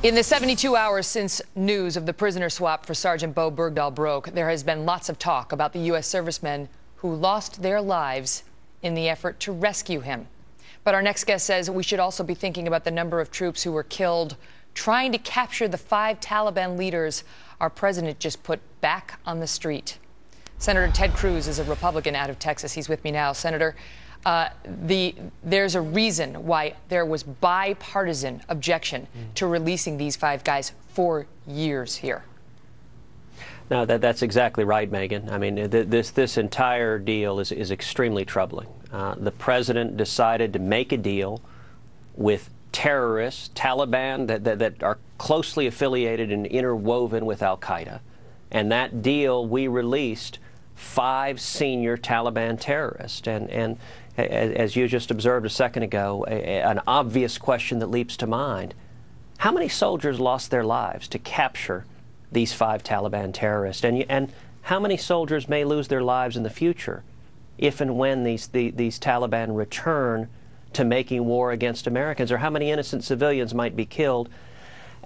In the 72 hours since news of the prisoner swap for Sergeant Bo Bergdahl broke, there has been lots of talk about the U.S. servicemen who lost their lives in the effort to rescue him. But our next guest says we should also be thinking about the number of troops who were killed trying to capture the 5 Taliban leaders our president just put back on the street. Senator Ted Cruz is a Republican out of Texas. He's with me now. Senator, there's a reason why there was bipartisan objection to releasing these 5 guys for years here. No, that's exactly right, Megan. I mean, this entire deal is extremely troubling. The president decided to make a deal with terrorists, Taliban, that are closely affiliated and interwoven with al-Qaeda. And that deal, we released 5 senior Taliban terrorists. And as you just observed a second ago, an obvious question that leaps to mind: how many soldiers lost their lives to capture these 5 Taliban terrorists? And how many soldiers may lose their lives in the future if and when these Taliban return to making war against Americans? Or how many innocent civilians might be killed?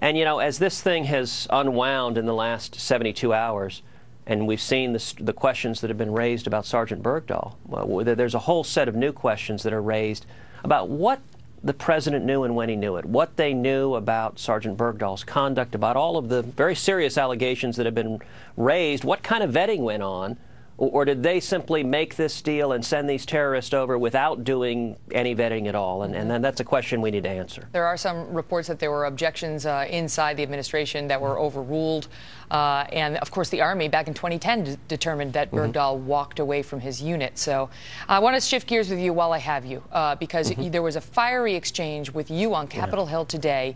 And, you know, as this thing has unwound in the last 72 hours, and we've seen the questions that have been raised about Sergeant Bergdahl, there's a whole set of new questions that are raised about what the president knew and when he knew it, what they knew about Sergeant Bergdahl's conduct, about all of the very serious allegations that have been raised, what kind of vetting went on, or did they simply make this deal and send these terrorists over without doing any vetting at all? And then that's a question we need to answer. There are some reports that there were objections inside the administration that were overruled. And, of course, the Army back in 2010 determined that Bergdahl walked away from his unit. So I want to shift gears with you while I have you, because there was a fiery exchange with you on Capitol Hill today,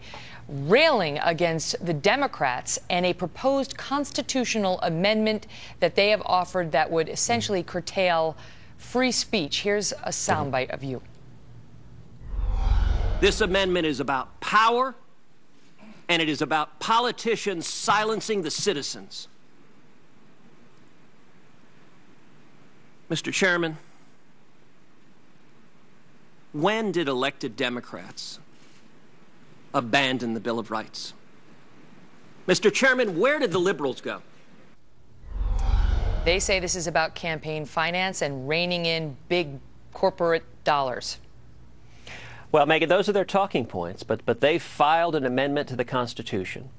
railing against the Democrats and a proposed constitutional amendment that they have offered that would essentially curtail free speech. Here's a soundbite of you. This amendment is about power, and it is about politicians silencing the citizens. Mr. Chairman, when did elected Democrats abandon the Bill of Rights? Mr. Chairman, where did the liberals go? They say this is about campaign finance and reining in big corporate dollars. Well, Megan, those are their talking points, but they filed an amendment to the Constitution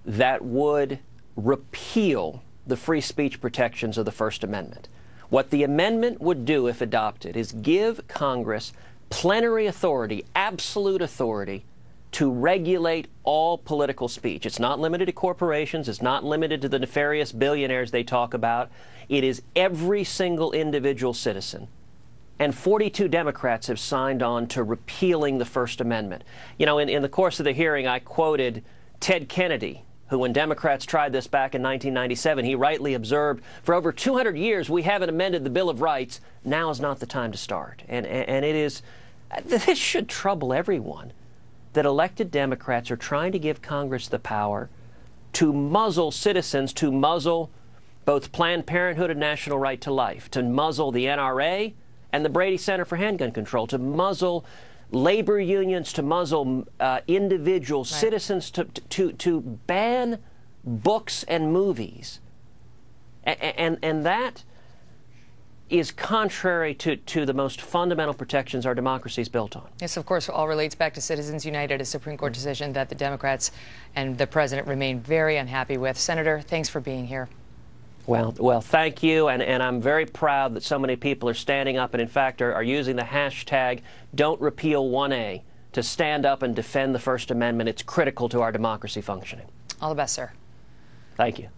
that would repeal the free speech protections of the First Amendment. What the amendment would do, if adopted, is give Congress plenary authority, absolute authority, to regulate all political speech. It's not limited to corporations. It's not limited to the nefarious billionaires they talk about. It is every single individual citizen. And 42 Democrats have signed on to repealing the First Amendment. You know, in the course of the hearing, I quoted Ted Kennedy, who, when Democrats tried this back in 1997, he rightly observed, for over 200 years, we haven't amended the Bill of Rights. Now is not the time to start. And it is, this should trouble everyone, that elected Democrats are trying to give Congress the power to muzzle citizens, to muzzle both Planned Parenthood and National Right to Life, to muzzle the NRA and the Brady Center for Handgun Control, to muzzle labor unions, to muzzle individual citizens, to ban books and movies. And that is contrary to the most fundamental protections our democracy is built on. This, of course, all relates back to Citizens United, a Supreme Court decision that the Democrats and the president remain very unhappy with. Senator, thanks for being here. Well, thank you, and I'm very proud that so many people are standing up and, in fact, are using the hashtag #Don'tRepeal1A to stand up and defend the First Amendment. It's critical to our democracy functioning. All the best, sir. Thank you.